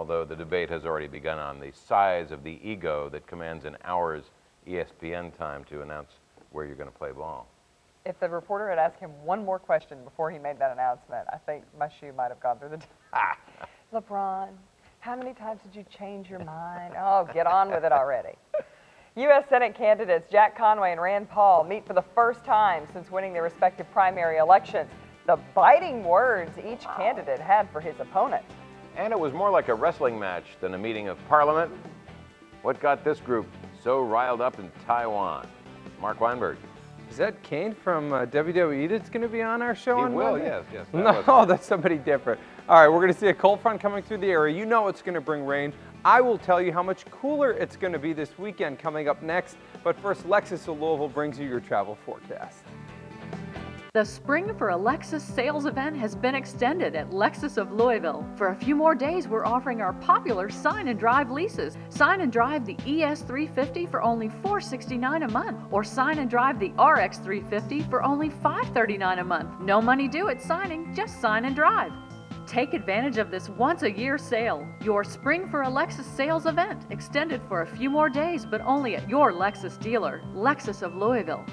although the debate has already begun on the size of the ego that commands an hour's ESPN time to announce where you're going to play ball. If the reporter had asked him one more question before he made that announcement, I think my shoe might have gone through the door. LeBron, how many times did you change your mind? Oh, get on with it already. U.S. Senate candidates Jack Conway and Rand Paul meet for the first time since winning their respective primary elections. The biting words each candidate had for his opponent. And it was more like a wrestling match than a meeting of Parliament. What got this group so riled up in Taiwan? Marc Weinberg. Is that Kane from WWE that's going to be on our show on Monday? Yes. No, that's somebody different. All right, we're going to see a cold front coming through the area. You know it's going to bring rain. I will tell you how much cooler it's going to be this weekend coming up next. But first, Lexus of Louisville brings you your travel forecast. The Spring for a Lexus sales event has been extended at Lexus of Louisville. For a few more days, we're offering our popular sign and drive leases. Sign and drive the ES350 for only $469 a month, or sign and drive the RX350 for only $539 a month. No money due at signing, just sign and drive. Take advantage of this once-a-year sale. Your Spring for a Lexus sales event, extended for a few more days, but only at your Lexus dealer, Lexus of Louisville.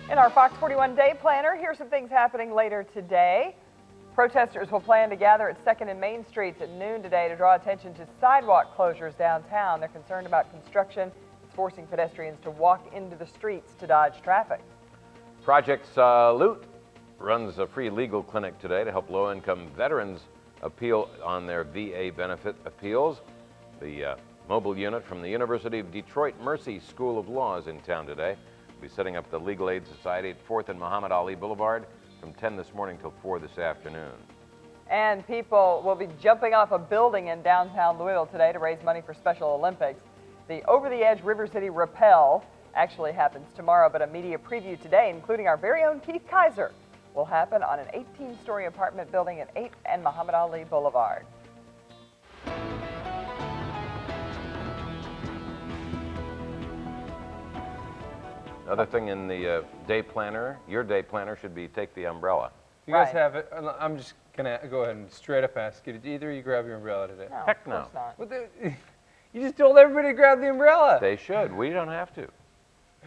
In our Fox 41 Day Planner, here's some things happening later today. Protesters will plan to gather at 2nd and Main Streets at noon today to draw attention to sidewalk closures downtown. They're concerned about construction. It's forcing pedestrians to walk into the streets to dodge traffic. Project Salute runs a free legal clinic today to help low-income veterans appeal on their VA benefit appeals. The mobile unit from the University of Detroit Mercy School of Law is in town today. We'll be setting up the Legal Aid Society at 4th and Muhammad Ali Boulevard from 10 this morning till 4 this afternoon. And people will be jumping off a building in downtown Louisville today to raise money for Special Olympics. The Over the Edge River City Rappel actually happens tomorrow, but a media preview today, including our very own Keith Kaiser, will happen on an 18-story apartment building at 8th and Muhammad Ali Boulevard. Another thing in the day planner, your day planner should be take the umbrella. You guys have it. I'm just going to go ahead and straight up ask you, did either of you grab your umbrella today? No, Heck of course no. not. Well, you just told everybody to grab the umbrella. They should. We don't have to.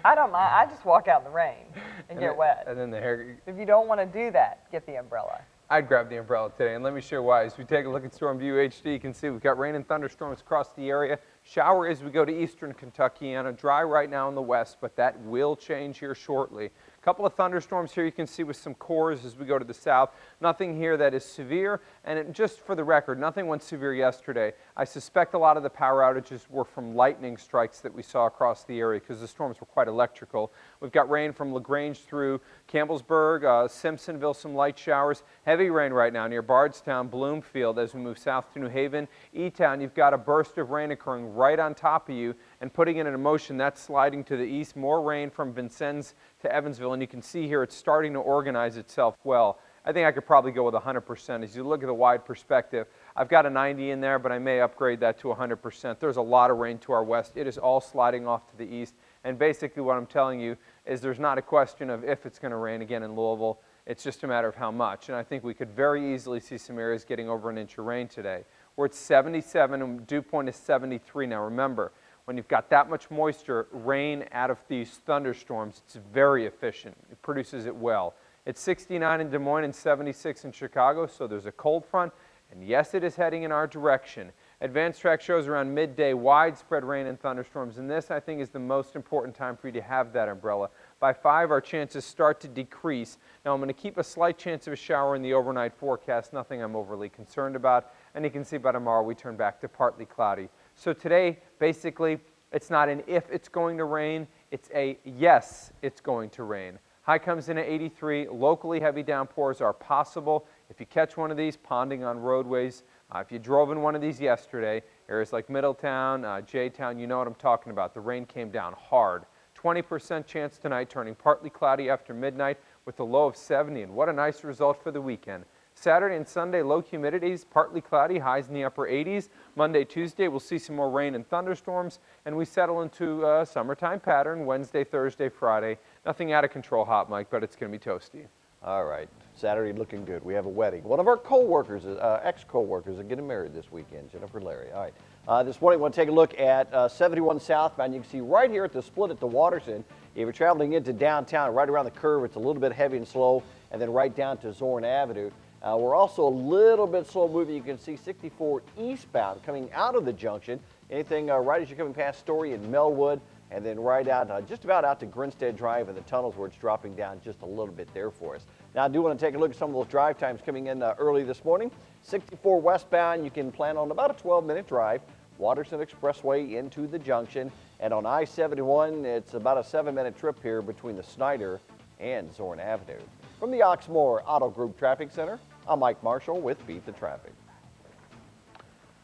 I don't mind. I just walk out in the rain and get wet. And then the hair. If you don't want to do that, get the umbrella. I'd grab the umbrella today, and let me show you why. As we take a look at Storm View HD, you can see we've got rain and thunderstorms across the area. Shower as we go to eastern Kentucky, and a dry right now in the west, but that will change here shortly. A couple of thunderstorms here you can see with some cores as we go to the south. Nothing here that is severe, and just for the record, nothing went severe yesterday. I suspect a lot of the power outages were from lightning strikes that we saw across the area because the storms were quite electrical. We've got rain from LaGrange through Campbellsburg, Simpsonville, some light showers. Heavy rain right now near Bardstown, Bloomfield as we move south to New Haven. E-Town, you've got a burst of rain occurring right on top of you and putting it in motion. That's sliding to the east. More rain from Vincennes to Evansville, and you can see here it's starting to organize itself well. I think I could probably go with 100%. As you look at the wide perspective, I've got a 90 in there, but I may upgrade that to 100%. There's a lot of rain to our west. It is all sliding off to the east, and basically what I'm telling you is there's not a question of if it's going to rain again in Louisville. It's just a matter of how much, and I think we could very easily see some areas getting over an inch of rain today. We're at 77, and dew point is 73. Now remember, when you've got that much moisture, rain out of these thunderstorms, it's very efficient. It produces it well. It's 69 in Des Moines and 76 in Chicago, so there's a cold front, and yes, it is heading in our direction. Advanced track shows around midday widespread rain and thunderstorms, and this, I think, is the most important time for you to have that umbrella. By 5, our chances start to decrease. Now, I'm going to keep a slight chance of a shower in the overnight forecast, nothing I'm overly concerned about, and you can see by tomorrow we turn back to partly cloudy. So today, basically, it's not an if it's going to rain, it's a yes, it's going to rain. High comes in at 83. Locally heavy downpours are possible. If you catch one of these, ponding on roadways. If you drove in one of these yesterday, areas like Middletown, J-Town, you know what I'm talking about. The rain came down hard. 20% chance tonight, turning partly cloudy after midnight with a low of 70. And what a nice result for the weekend. Saturday and Sunday, low humidities, partly cloudy, highs in the upper 80s. Monday, Tuesday, we'll see some more rain and thunderstorms, and we settle into a summertime pattern Wednesday, Thursday, Friday. Nothing out of control hot, Mike, but it's going to be toasty. All right. Saturday looking good. We have a wedding. One of our co-workers, ex-co-workers, are getting married this weekend, Jennifer Larry. All right. This morning, we'll take a look at 71 southbound. You can see right here at the split at the Waterson, if you're traveling into downtown, right around the curve, it's a little bit heavy and slow, and then right down to Zorn Avenue. We're also a little bit slow moving. You can see 64 eastbound coming out of the junction. Anything right as you're coming past Story and Melwood, and then right out, just about out to Grinstead Drive and the tunnels where it's dropping down just a little bit there for us. Now, I do want to take a look at some of those drive times coming in early this morning. 64 westbound, you can plan on about a 12-minute drive. Waterson Expressway into the junction. And on I-71, it's about a 7-minute trip here between the Snyder and Zorn Avenue. From the Oxmoor Auto Group Traffic Center, I'm Mike Marshall with Beat the Traffic.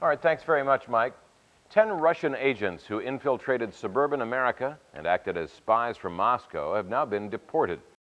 All right, thanks very much, Mike. 10 Russian agents who infiltrated suburban America and acted as spies from Moscow have now been deported.